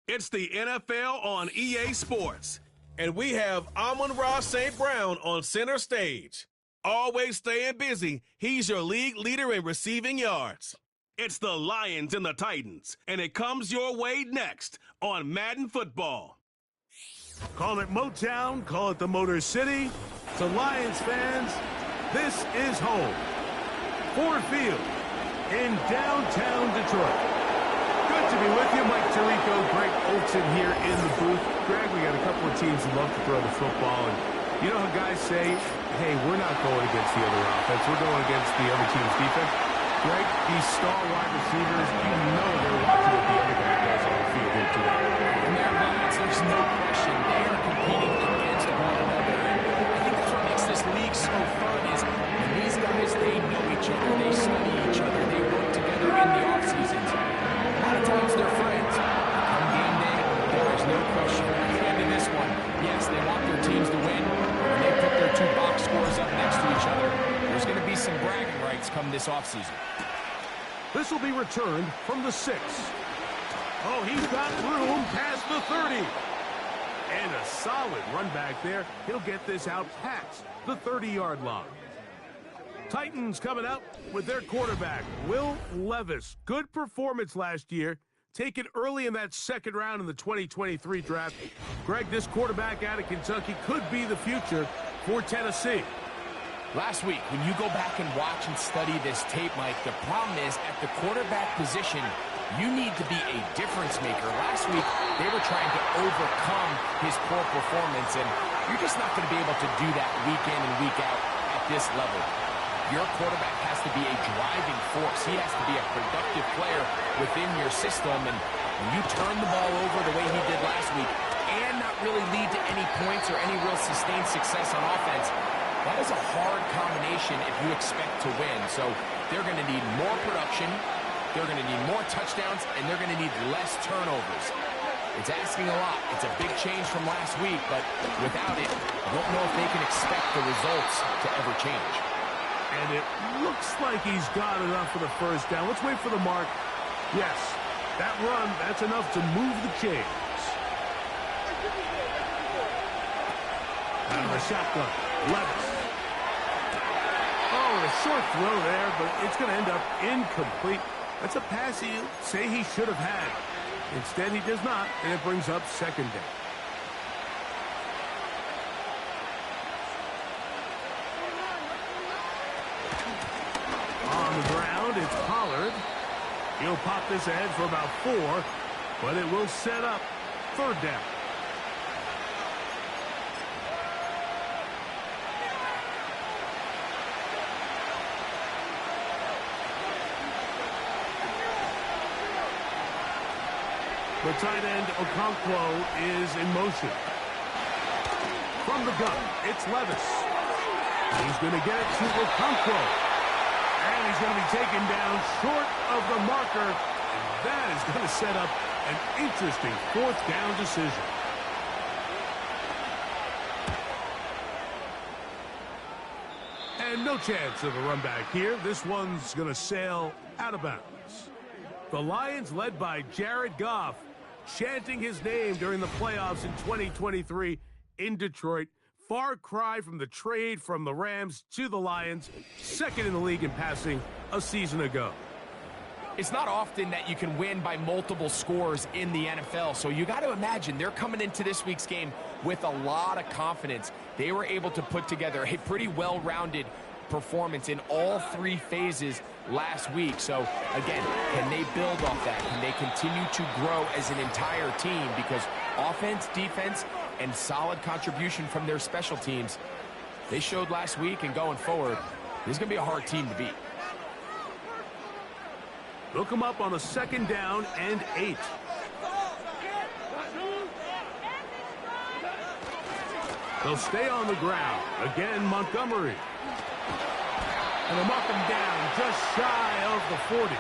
It's the NFL on EA Sports, and we have Amon-Ra St. Brown on center stage. Always staying busy, he's your league leader in receiving yards. It's the Lions and the Titans, and it comes your way next on Madden Football. Call it Motown, call it the Motor City. To Lions fans, this is home. Ford Field in downtown Detroit. Good to be with you. Mike Tirico, Greg Olson here in the booth. Greg, we got a couple of teams who love to throw the football. And you know how guys say, hey, we're not going against the other offense. We're going against the other team's defense. Greg, these star wide receivers, you know they're watching what the other guy does on the field here today. And their lives, there's no question. They are competing against one another. And I think that's what makes this league so fun is when these guys, they know each other. They study each other. They work together in the offseasons. A lot of times they're friends. Come game day, there is no question. And in this one, yes, they want their teams to win. When they put their two box scores up next to each other, there's going to be some bragging rights come this offseason. This will be returned from the 6. Oh, he's got room past the 30. And a solid run back there. He'll get this out past the 30-yard line. Titans coming out with their quarterback, Will Levis. Good performance last year. Taken early in that second round in the 2023 draft. Greg, this quarterback out of Kentucky could be the future for Tennessee. Last week, when you go back and watch and study this tape, Mike, the problem is at the quarterback position, you need to be a difference maker. Last week, they were trying to overcome his poor performance, and you're just not going to be able to do that week in and week out at this level. Your quarterback has to be a driving force. He has to be a productive player within your system, and when you turn the ball over the way he did last week and not really lead to any points or any real sustained success on offense, that is a hard combination if you expect to win. So they're going to need more production, they're going to need more touchdowns, and they're going to need less turnovers. It's asking a lot. It's a big change from last week, but without it, I don't know if they can expect the results to ever change. And it looks like he's got enough for the first down. Let's wait for the mark. Yes, that run, that's enough to move the chains. Out of the shotgun, Levis. Oh, a short throw there, but it's going to end up incomplete. That's a pass he'll say he should have had. Instead, he does not, and it brings up second down. On the ground, it's Pollard. He'll pop this ahead for about 4, but it will set up third down. The tight end, Okonkwo, is in motion. From the gun, it's Levis. He's going to get it to Okonkwo. And he's going to be taken down short of the marker. And that is going to set up an interesting fourth down decision. And no chance of a run back here. This one's going to sail out of bounds. The Lions, led by Jared Goff, chanting his name during the playoffs in 2023 in Detroit. Far cry from the trade from the Rams to the Lions, second in the league in passing a season ago. It's not often that you can win by multiple scores in the NFL, so you got to imagine they're coming into this week's game with a lot of confidence. They were able to put together a pretty well-rounded performance in all 3 phases last week. So again, can they build off that? Can they continue to grow as an entire team? Because offense, defense, and solid contribution from their special teams, they showed last week, and going forward, this is going to be a hard team to beat. They'll come up on a second down and 8. They'll stay on the ground. Again, Montgomery. And they'll mark him down just shy of the 40.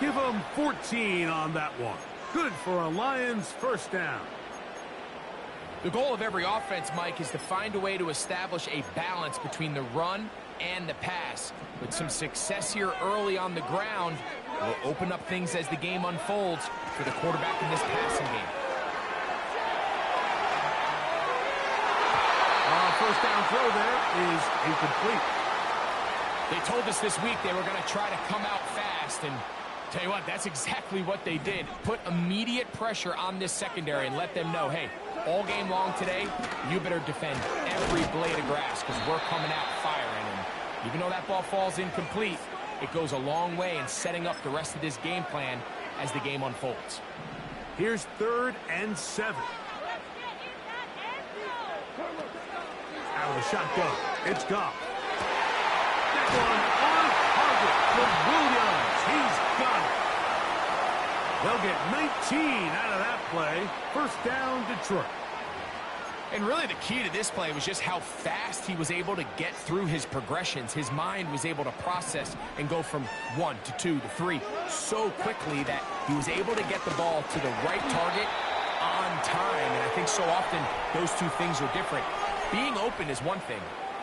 Give him 14 on that one. Good for a Lions first down. The goal of every offense, Mike, is to find a way to establish a balance between the run and the pass. With some success here early on the ground, will open up things as the game unfolds for the quarterback in this passing game. First down throw there is incomplete. They told us this week they were going to try to come out fast, and tell you what, that's exactly what they did. Put immediate pressure on this secondary and let them know, hey, all game long today, you better defend every blade of grass because we're coming out firing. And even though that ball falls incomplete, it goes a long way in setting up the rest of this game plan as the game unfolds. Here's 3rd and 7. Out of the shotgun, it's Goff. That one on target for Williams. He's got it. They'll get 19 out of that play. First down, Detroit. And really the key to this play was just how fast he was able to get through his progressions. His mind was able to process and go from 1 to 2 to 3 so quickly that he was able to get the ball to the right target on time. And I think so often those two things are different. Being open is one thing.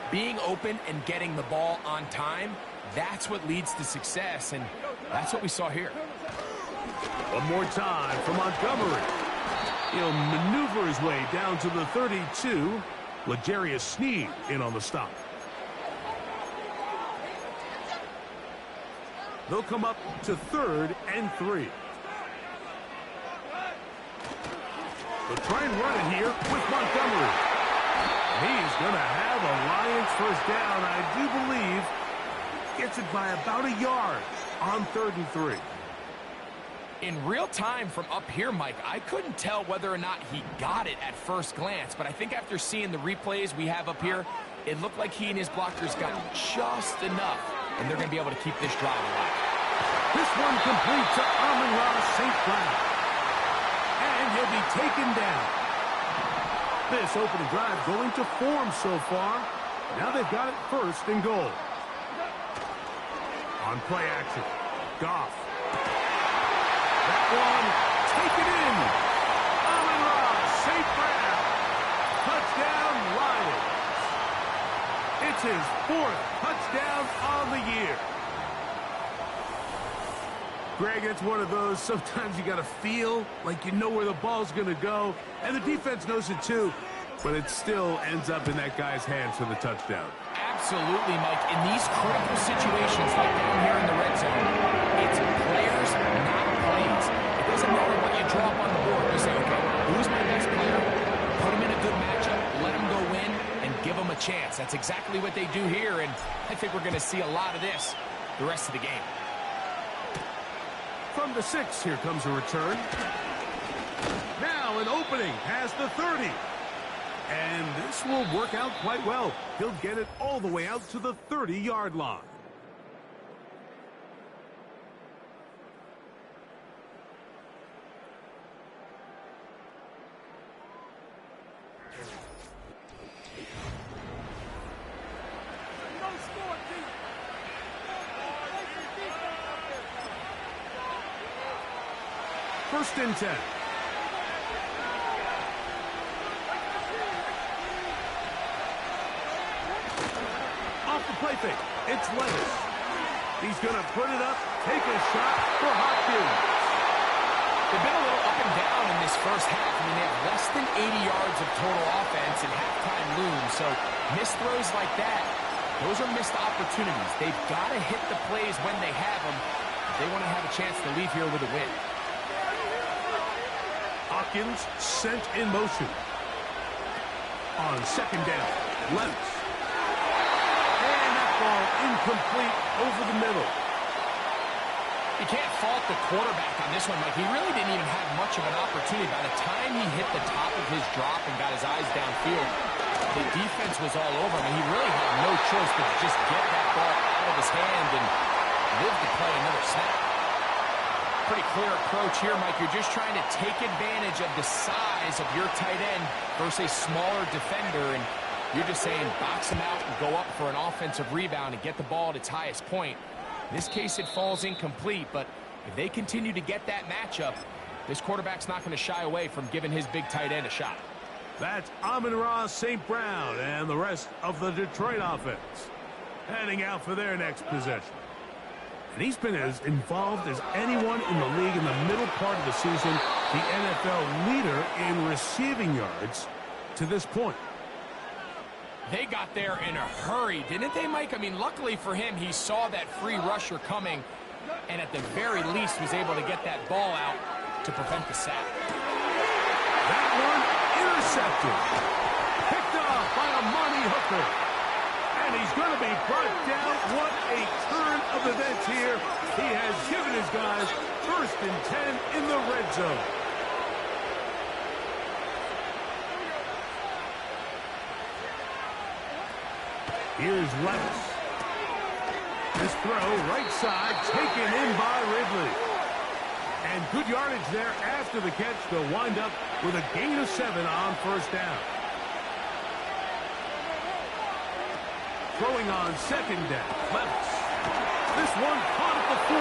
Being open and getting the ball on time, that's what leads to success, and that's what we saw here. One more time for Montgomery. He'll maneuver his way down to the 32. L'Jarius Sneed in on the stop. They'll come up to 3rd and 3. They'll try and run it here with Montgomery. He's going to have a Lions first down. I do believe gets it by about a yard on 3rd and 3. In real time from up here, Mike, I couldn't tell whether or not he got it at first glance, but I think after seeing the replays we have up here, it looked like he and his blockers got just enough, and they're going to be able to keep this drive alive. This one complete to Amon-Ra St. Brown. And he'll be taken down. This opening drive going to form so far. Now they've got it 1st and goal. On play action, Goff. That one, take it in. Amon-Ra St. Brown. Touchdown, Lions. It's his 4th touchdown on the year. Greg, it's one of those, sometimes you got to feel like you know where the ball's going to go, and the defense knows it too, but it still ends up in that guy's hands for the touchdown. Absolutely, Mike. In these critical situations like down here in the red zone, it's players, not plays. It doesn't matter what you draw up on the board. You say, okay, who's my best player? Put him in a good matchup, let him go win, and give him a chance. That's exactly what they do here, and I think we're going to see a lot of this the rest of the game. From the 6, here comes a return. Now an opening has the 30. And this will work out quite well. He'll get it all the way out to the 30-yard line. First and 10. Off the play fake, it's Levis. He's going to put it up, take a shot for Hopkins. They've been a little up and down in this first half. I mean, they have less than 80 yards of total offense and halftime looms. So missed throws like that, those are missed opportunities. They've got to hit the plays when they have them if they want to have a chance to leave here with a win. Hopkins sent in motion. On second down, Levis. And that ball incomplete over the middle. You can't fault the quarterback on this one, Mike. He really didn't even have much of an opportunity. By the time he hit the top of his drop and got his eyes downfield, the defense was all over him, and he really had no choice but to just get that ball out of his hand and live to play another snap. Pretty clear approach here, Mike. You're just trying to take advantage of the size of your tight end versus a smaller defender, and you're just saying box him out and go up for an offensive rebound and get the ball at its highest point. In this case, it falls incomplete, but if they continue to get that matchup, this quarterback's not going to shy away from giving his big tight end a shot. That's Amon-Ra St. Brown and the rest of the Detroit offense heading out for their next possession. And he's been as involved as anyone in the league in the middle part of the season, the NFL leader in receiving yards to this point. They got there in a hurry, didn't they, Mike? I mean, luckily for him, he saw that free rusher coming, and at the very least was able to get that ball out to prevent the sack. That one intercepted. Picked off by a Monty Hooker. And he's going to be brought down. What a turn of events here. He has given his guys 1st and 10 in the red zone. Here's Levis. This throw, right side, taken in by Ridley. And good yardage there after the catch. They'll wind up with a gain of 7 on 1st down. Throwing on 2nd down. Levis. This one caught at the 4.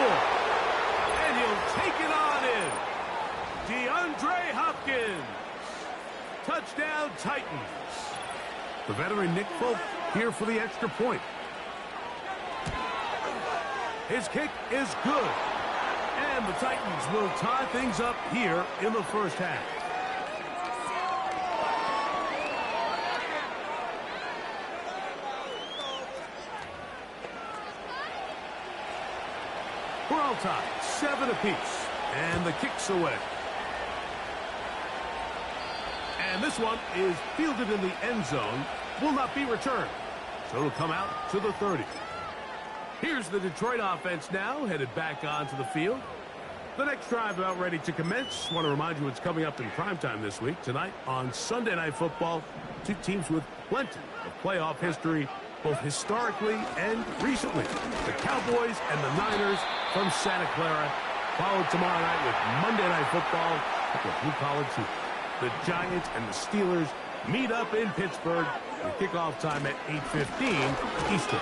And he'll take it on in. DeAndre Hopkins. Touchdown Titans. The veteran Nick Folk here for the extra point. His kick is good. And the Titans will tie things up here in the 1st half. We're all tied, 7 apiece. And the kick's away. And this one is fielded in the end zone. Will not be returned. So it'll come out to the 30. Here's the Detroit offense now, headed back onto the field. The next drive about ready to commence. Want to remind you what's coming up in primetime this week. Tonight on Sunday Night Football, 2 teams with plenty of playoff history, both historically and recently. The Cowboys and the Niners from Santa Clara, followed tomorrow night with Monday Night Football at the blue-collar team. The Giants and the Steelers meet up in Pittsburgh with kickoff time at 8:15 Eastern.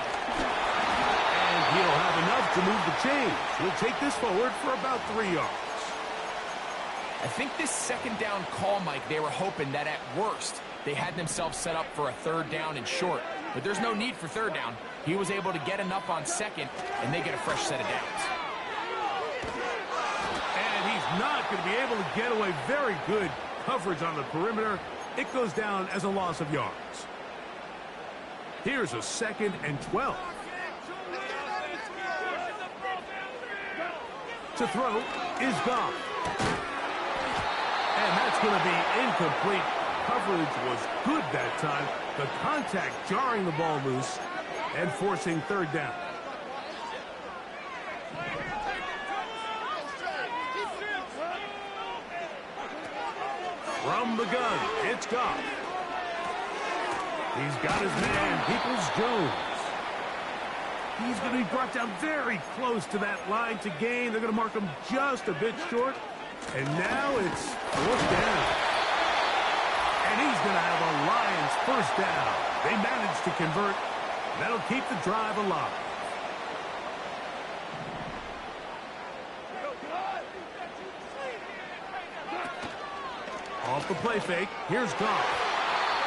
And he'll have enough to move the chains. He'll take this forward for about 3 yards. I think this 2nd down call, Mike, they were hoping that at worst they had themselves set up for a 3rd down and short. But there's no need for 3rd down. He was able to get enough on 2nd, and they get a fresh set of downs. And he's not going to be able to get away. Very good coverage on the perimeter. It goes down as a loss of yards. Here's a 2nd and 12. To throw is gone. And that's going to be incomplete. Coverage was good that time. The contact jarring the ball loose and forcing 3rd down. From the gun, it's Goff. He's got his man, Peoples-Jones. He's going to be brought down very close to that line to gain. They're going to mark him just a bit short. And now it's 4th down. And he's going to have a Lions 1st down. They managed to convert. That'll keep the drive alive. Off the play fake, here's Goff.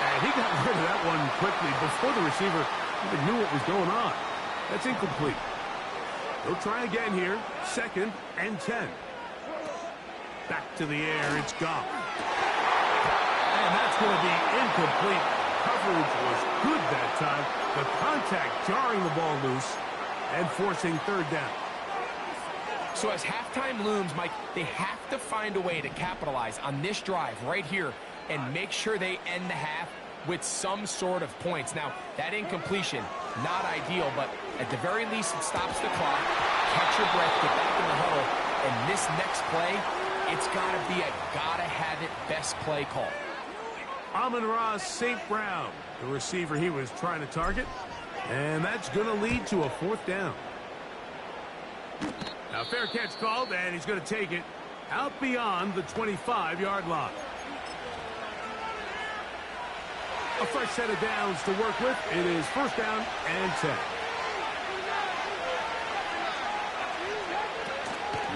And he got rid of that one quickly before the receiver even knew what was going on. That's incomplete. They'll try again here. 2nd and 10. Back to the air, it's Goff. And that's going to be incomplete. Coverage was good that time. The contact jarring the ball loose and forcing 3rd down. So as halftime looms, Mike, they have to find a way to capitalize on this drive right here and make sure they end the half with some sort of points. Now, that incompletion, not ideal, but at the very least, it stops the clock. Catch your breath, get back in the huddle, and this next play, it's got to be a gotta-have-it best play call. Amon-Ra St. Brown, the receiver he was trying to target, and that's going to lead to a 4th down. Now, fair catch called, and he's going to take it out beyond the 25-yard line. A fresh set of downs to work with. It is 1st down and 10.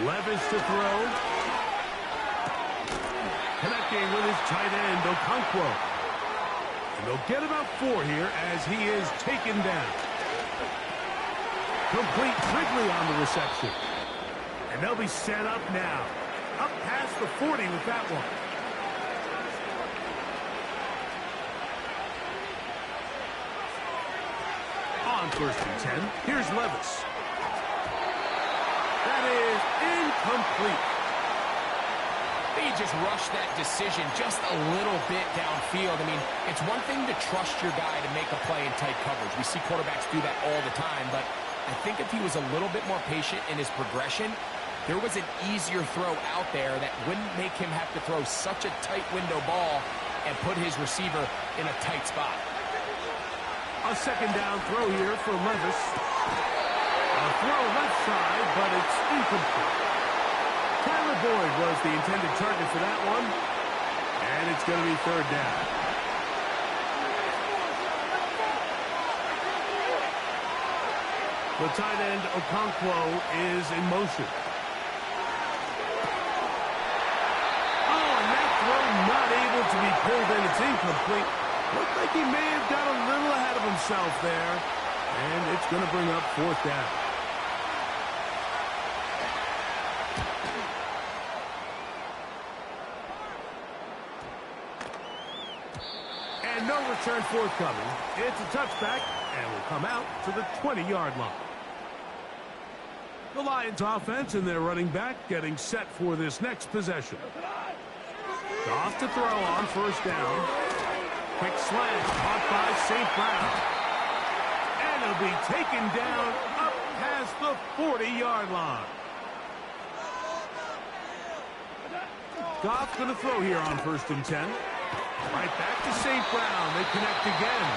Levis to throw. Connecting with his tight end, Okonkwo. And they'll get about 4 here as he is taken down. Incomplete. Wrigley on the reception. And they'll be set up now. Up past the 40 with that one. On 1st and 10, here's Levis. That is incomplete. He just rushed that decision just a little bit downfield. I mean, it's one thing to trust your guy to make a play in tight coverage. We see quarterbacks do that all the time, but I think if he was a little bit more patient in his progression, there was an easier throw out there that wouldn't make him have to throw such a tight window ball and put his receiver in a tight spot. A second down throw here for Levis. A throw left side, but it's incomplete. Tyler Boyd was the intended target for that one. And it's going to be 3rd down. The tight end, Okonkwo, is in motion. Oh, and that throw not able to be pulled in. It's incomplete. Looked like he may have got a little ahead of himself there. And it's going to bring up 4th down. And no return forthcoming. It's a touchback, and will come out to the 20-yard line. The Lions offense and their running back getting set for this next possession. Off to throw on 1st down. Quick slant, caught by St. Brown. And it'll be taken down up past the 40-yard line. Goff going to throw here on 1st and 10. Right back to St. Brown. They connect again.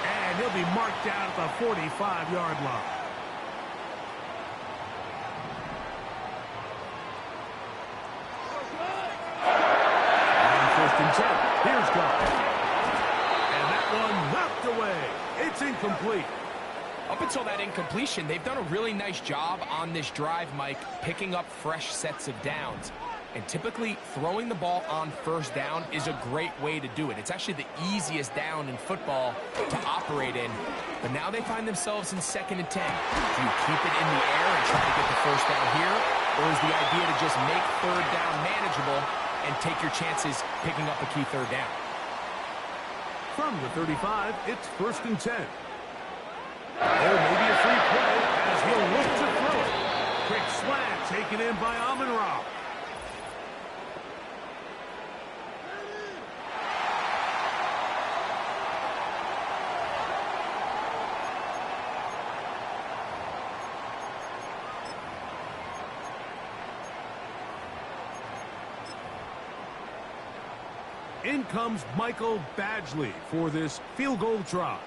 And he'll be marked down at the 45-yard line. On 1st and 10. Here's Goff. And that one knocked away. It's incomplete. Up until that incompletion, they've done a really nice job on this drive, Mike, picking up fresh sets of downs. And typically, throwing the ball on 1st down is a great way to do it. It's actually the easiest down in football to operate in. But now they find themselves in 2nd and 10. Do you keep it in the air and try to get the 1st down here? Or is the idea to just make 3rd down manageable and take your chances picking up a key 3rd down? From the 35, it's 1st and 10. There may be a free play as he'll look to throw it. Quick slant taken in by Amon-Ra. In comes Michael Badgley for this field goal try.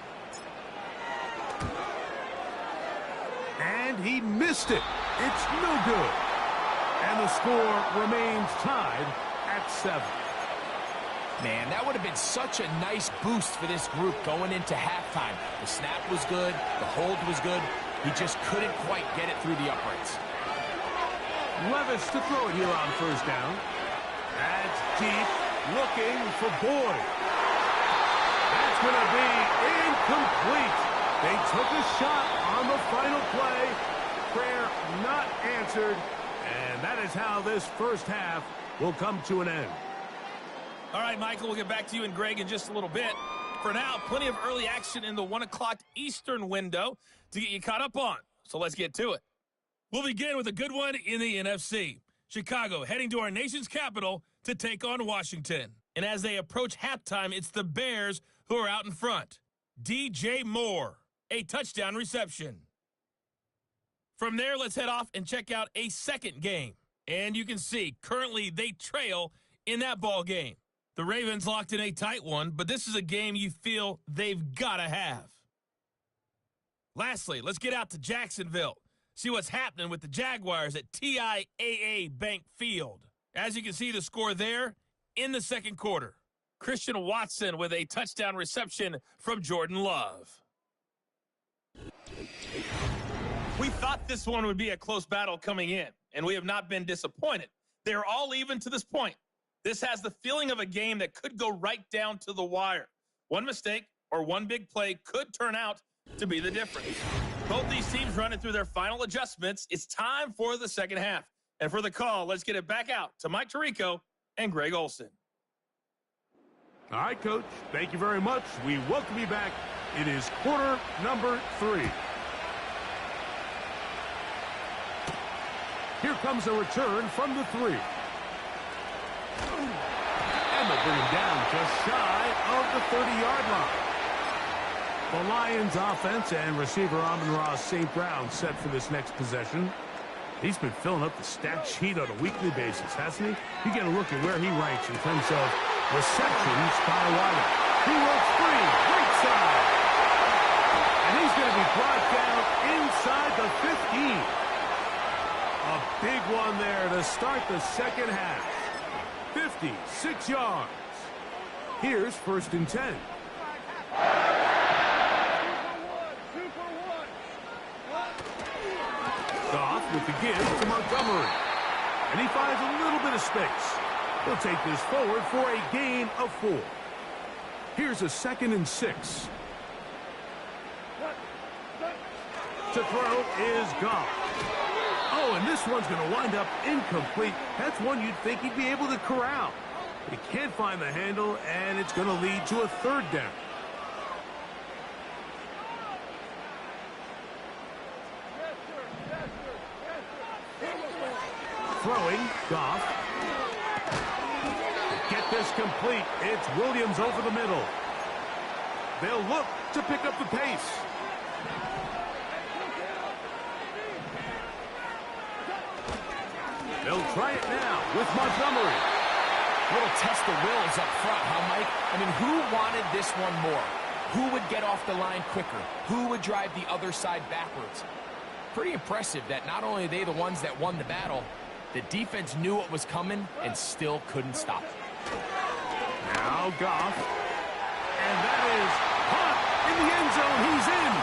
And he missed it. It's no good. And the score remains tied at 7. Man, that would have been such a nice boost for this group going into halftime. The snap was good. The hold was good. He just couldn't quite get it through the uprights. Levis to throw it here on 1st down. That's deep. Looking for Boyd. That's going to be incomplete. They took a shot on the final play. Prayer not answered. And that is how this 1st half will come to an end. All right, Michael, we'll get back to you and Greg in just a little bit. For now, plenty of early action in the 1 o'clock Eastern window to get you caught up on. So let's get to it. We'll begin with a good one in the NFC. Chicago heading to our nation's capital to take on Washington. And as they approach halftime, it's the Bears who are out in front. DJ Moore, a touchdown reception. From there, let's head off and check out a second game. And you can see, currently they trail in that ball game. The Ravens locked in a tight one, but this is a game you feel they've got to have. Lastly, let's get out to Jacksonville. See what's happening with the Jaguars at TIAA Bank Field. As you can see, the score there in the 2nd quarter. Christian Watson with a touchdown reception from Jordan Love. We thought this one would be a close battle coming in, and we have not been disappointed. They're all even to this point. This has the feeling of a game that could go right down to the wire. One mistake or one big play could turn out to be the difference. Both these teams running through their final adjustments. It's time for the second half. And for the call, let's get it back out to Mike Tirico and Greg Olson. All right, Coach. Thank you very much. We welcome you back. It is quarter number 3. Here comes a return from the 3. And they'll bring him down just shy of the 30-yard line. The Lions offense and receiver Amon-Ra St. Brown set for this next possession. He's been filling up the stat sheet on a weekly basis, hasn't he? You get a look at where he ranks in terms of receptions by wide. He works free, right side. And he's going to be brought down inside the 15. A big one there to start the second half. 56 yards. Here's 1st and 10. Goff with the give to Montgomery. And he finds a little bit of space. He'll take this forward for a gain of 4. Here's a 2nd and 6. To throw is Goff. Oh, and this one's going to wind up incomplete. That's one you'd think he'd be able to corral. He can't find the handle, and it's going to lead to a 3rd down. Throwing, Goff. To get this complete, it's Williams over the middle. They'll look to pick up the pace. They'll try it now with Montgomery. Little test of wills up front, huh, Mike? I mean, who wanted this one more? Who would get off the line quicker? Who would drive the other side backwards? Pretty impressive that not only are they the ones that won the battle, the defense knew what was coming and still couldn't stop it. Now Goff. And that is caught in the end zone. He's in.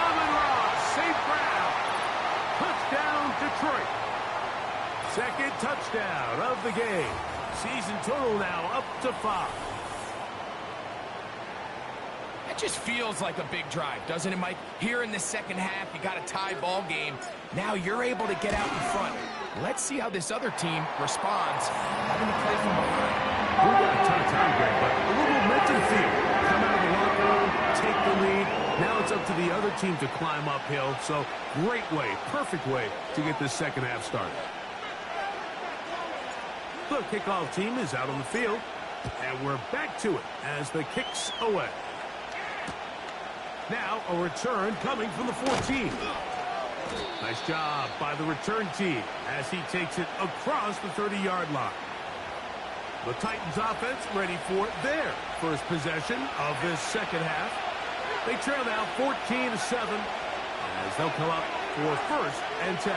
Amon-Ra St. Brown. Touchdown, Detroit. 2nd touchdown of the game. Season total now up to 5. That just feels like a big drive, doesn't it, Mike? Here in the second half, you got a tie ball game. Now you're able to get out in front. Let's see how this other team responds, having to play from behind. We've got a ton of time, Greg, but a little momentum feel. Come out of the locker room, take the lead. Now it's up to the other team to climb uphill. So great way, perfect way to get this second half started. The kickoff team is out on the field, and we're back to it as the kick's away. Now a return coming from the 14. Nice job by the return team as he takes it across the 30-yard line. The Titans offense ready for their first possession of this second half. They trail now 14-7 as they'll come up for 1st and 10.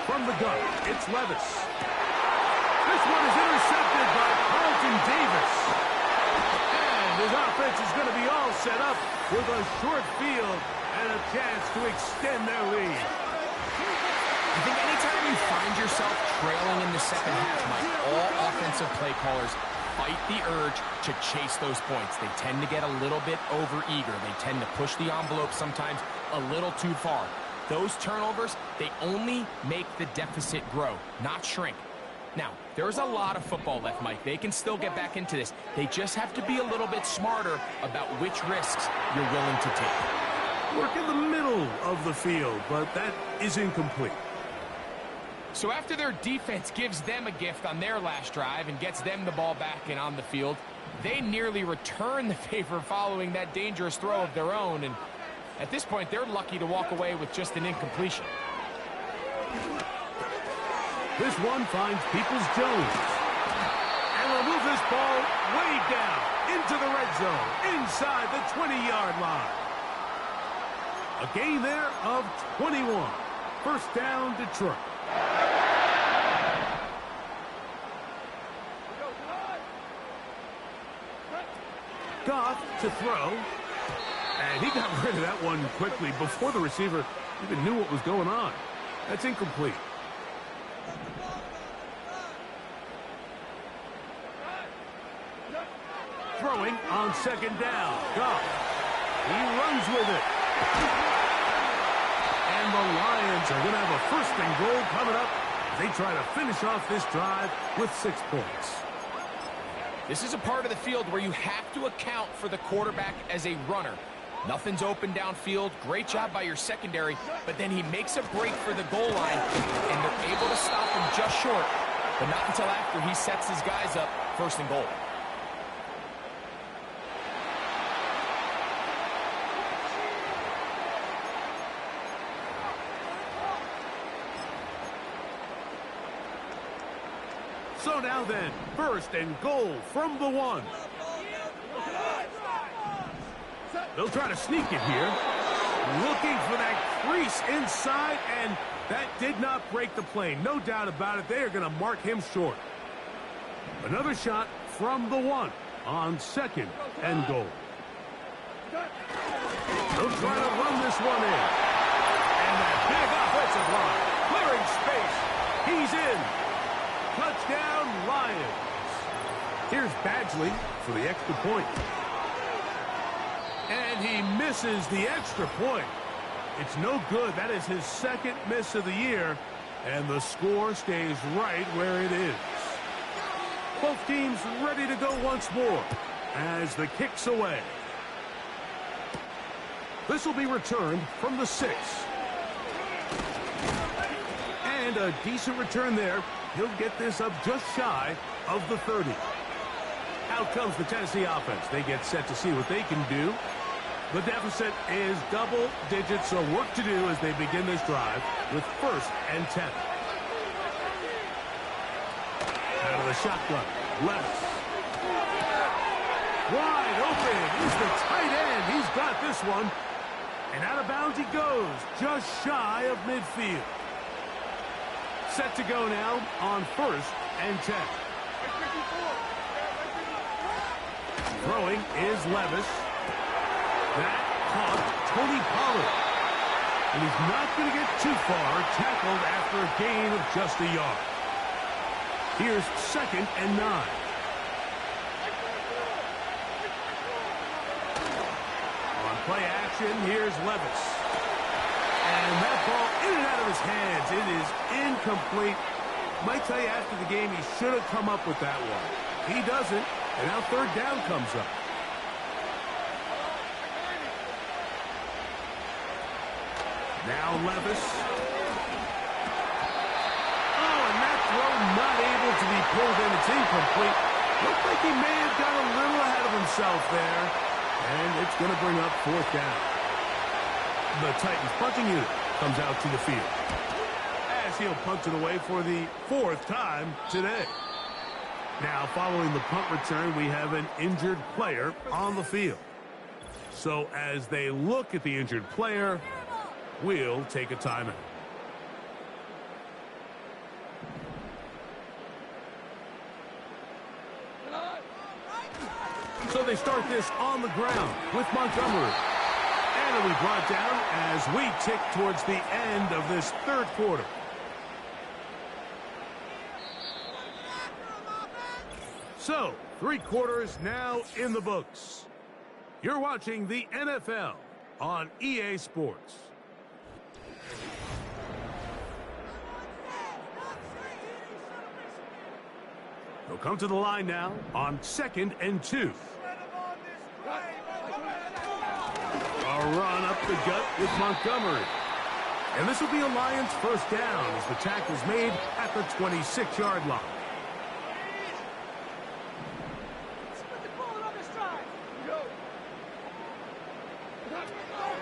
From the gun, it's Levis. This one is intercepted by Carlton Davis. And his offense is going to be all set up with a short field and a chance to extend their lead. I think anytime you find yourself trailing in the second half, Mike, all offensive play callers fight the urge to chase those points. They tend to get a little bit overeager. They tend to push the envelope sometimes a little too far. Those turnovers, they only make the deficit grow, not shrink. Now, there's a lot of football left, Mike. They can still get back into this. They just have to be a little bit smarter about which risks you're willing to take. Work in the middle of the field, but that is incomplete. So after their defense gives them a gift on their last drive and gets them the ball back and on the field, they nearly return the favor following that dangerous throw of their own. And at this point, they're lucky to walk away with just an incompletion. This one finds Peoples-Jones. And will move this ball way down into the red zone, inside the 20-yard line. A gain there of 21. 1st down, Detroit. Goff to throw. And he got rid of that one quickly before the receiver even knew what was going on. That's incomplete. Throw Throwing on second down. Goff. He runs with it. And the Lions are going to have a first and goal coming up. They try to finish off this drive with 6 points. This is a part of the field where you have to account for the quarterback as a runner. Nothing's open downfield. Great job by your secondary, but then he makes a break for the goal line, and they're able to stop him just short, but not until after he sets his guys up first and goal. So now then, first and goal from the 1. They'll try to sneak it here. Looking for that crease inside, and that did not break the play. No doubt about it. They are going to mark him short. Another shot from the 1 on second and goal. They'll try to run this one in. And that big offensive line. Clearing space. He's in. Touchdown, Lions. Here's Badgley for the extra point. And he misses the extra point. It's no good. That is his second miss of the year. And the score stays right where it is. Both teams ready to go once more as the kick's away. This will be returned from the 6. And a decent return there. He'll get this up just shy of the 30. Out comes the Tennessee offense. They get set to see what they can do. The deficit is double digits, so work to do as they begin this drive with first and 10. Out of the shotgun, Levis. Wide open is the tight end. He's got this one. And out of bounds he goes, just shy of midfield. Set to go now on first and 10. Throwing is Levis. That caught Tony Pollard. And he's not going to get too far, tackled after a gain of just a yard. Here's second and 9. On play action, here's Levis. And that ball in and out of his hands. It is incomplete. Might tell you after the game he should have come up with that one. He doesn't, and now third down comes up. Now Levis. Oh, and that throw not able to be pulled in. It's incomplete. Looked like he may have got a little ahead of himself there. And it's going to bring up fourth down. The Titans punting unit comes out to the field. As he'll punt it away for the 4th time today. Now, following the punt return, we have an injured player on the field. So as they look at the injured player, we'll take a timeout. So they start this on the ground with Montgomery. And it'll be brought down as we tick towards the end of this third quarter. So, 3 quarters now in the books. You're watching the NFL on EA Sports. They'll come to the line now on second and 2. A run up the gut with Montgomery. And this will be a Lions first down as the tackle's made at the 26-yard line.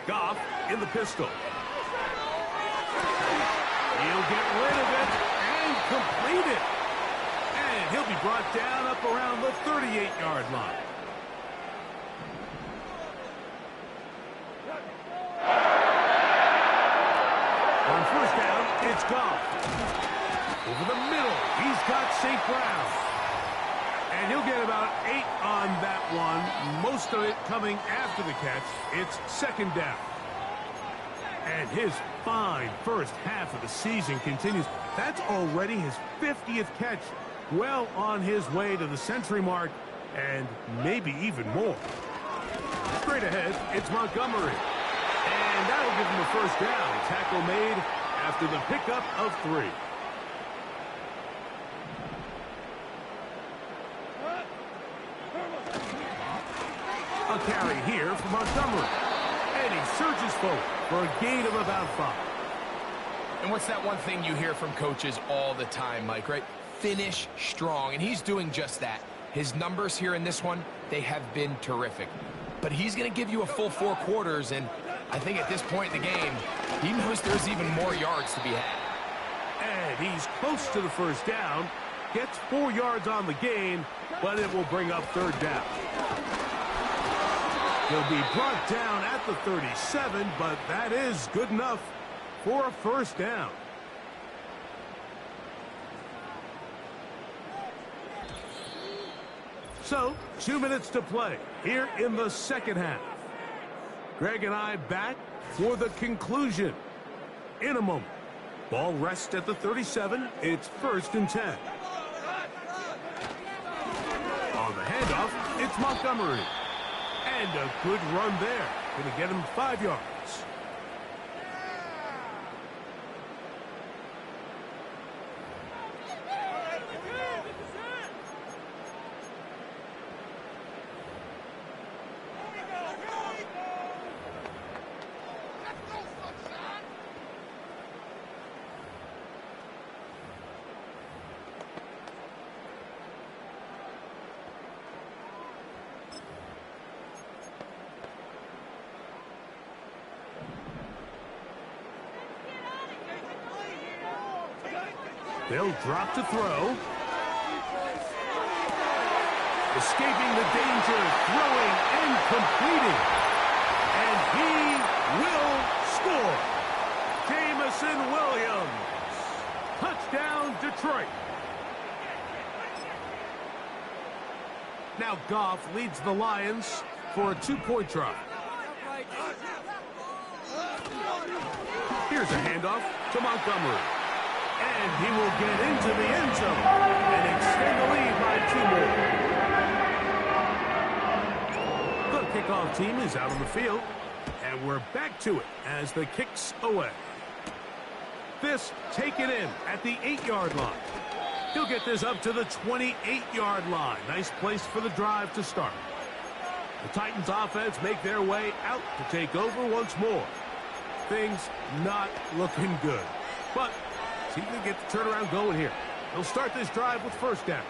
Goff in the pistol. He'll get rid of it and complete it. And he'll be brought down up around the 38-yard line. On first down, it's Goff. Over the middle, he's got St. Brown. And he'll get about 8 on that one. Most of it coming after the catch. It's second down. And his fine first half of the season continues. That's already his 50th catch. Well on his way to the century mark. and maybe even more. Straight ahead, it's Montgomery. And that'll give him a first down. Tackle made after the pickup of 3. A carry here for Montgomery. And he surges forward for a gain of about 5. And what's that one thing you hear from coaches all the time, Mike, right? Finish strong, and he's doing just that. His numbers here in this one, they have been terrific. But he's going to give you a full 4 quarters, and I think at this point in the game, he knows there's even more yards to be had. And he's close to the first down. Gets 4 yards on the gain, but it will bring up 3rd down. He'll be brought down at the 37, but that is good enough for a first down. So, 2 minutes to play here in the second half. Greg and I back for the conclusion in a moment. Ball rests at the 37. It's 1st and 10. On the handoff, it's Montgomery. And a good run there. Going to get him 5 yards. They'll drop to throw. Escaping the danger, throwing and completing. And he will score. Jamison Williams. Touchdown, Detroit. Now Goff leads the Lions for a 2-point try. Here's a handoff to Montgomery. And he will get into the end zone and extend the lead by 2 more. The kickoff team is out on the field, and we're back to it as the kick's away. This taken in at the 8-yard line. He'll get this up to the 28-yard line. Nice place for the drive to start. The Titans offense make their way out to take over once more. Things not looking good. But he can get the turnaround going here. He'll start this drive with first down.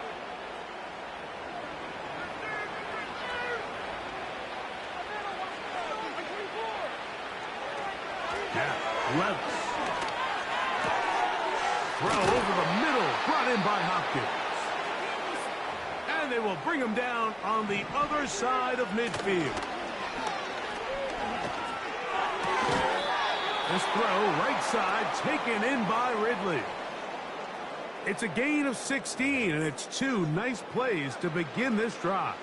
Now, Levis. Throw over the middle, brought in by Hopkins. And they will bring him down on the other side of midfield. This throw, right side, taken in by Ridley. It's a gain of 16, and it's 2 nice plays to begin this drive.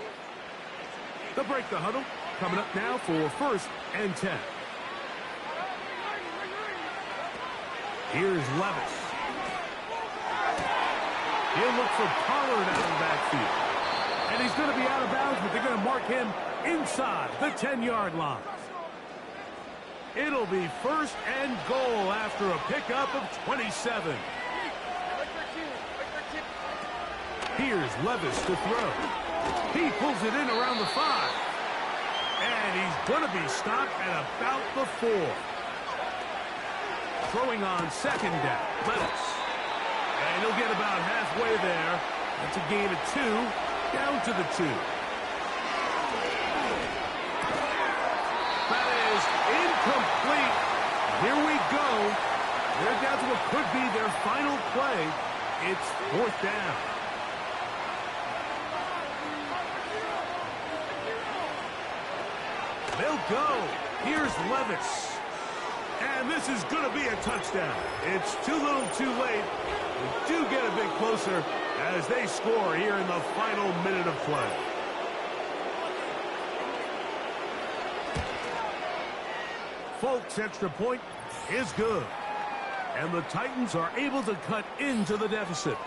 They'll break the huddle, coming up now for 1st and 10. Here's Levis. He'll look for Pollard out of the backfield. And he's going to be out of bounds, but they're going to mark him inside the 10-yard line. It'll be 1st and goal after a pickup of 27. Here's Levis to throw. He pulls it in around the 5. And he's going to be stopped at about the 4. Throwing on 2nd down, Levis. And he'll get about halfway there. That's a gain of 2, down to the 2. That is incomplete. Here we go. They're down to what could be their final play. It's 4th down. They'll go. Here's Levis. And this is going to be a touchdown. It's too little too late. They do get a bit closer as they score here in the final minute of play. Folks' extra point is good. And the Titans are able to cut into the deficit.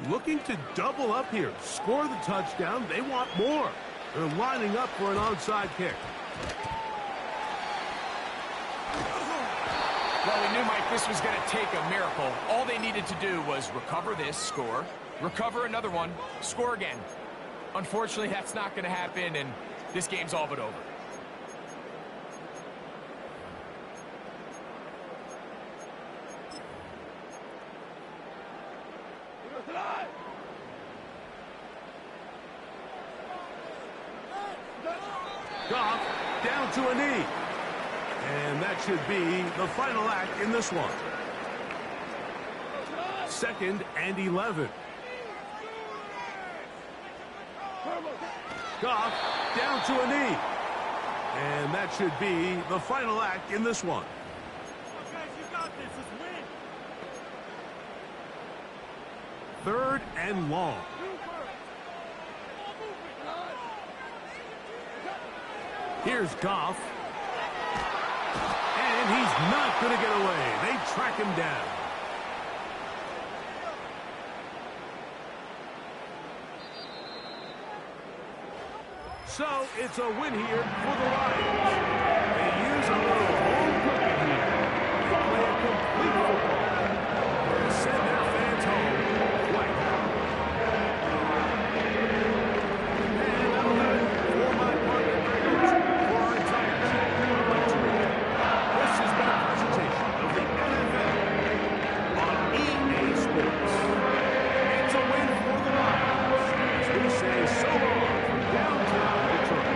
Looking to double up here. Score the touchdown. They want more. They're lining up for an onside kick. Well, we knew, Mike, this was going to take a miracle. All they needed to do was recover this, score, recover another one, score again. Unfortunately, that's not going to happen, and this game's all but over. Goff down to a knee. And that should be the final act in this one. 2nd and 11. Goff down to a knee. And that should be the final act in this one. Guys, you got this. Let's win. 3rd and long. Here's Goff. And he's not going to get away. They track him down. So it's a win here for the Lions. They use a little home cooking here. They play a complete football. They send their fans home white. And that'll do it for my partner, Greg Oates, for our entire team. I'd like to recap. This has been a presentation of the NFL on EA Sports. It's a win for the Lions as we say so long from downtown Detroit.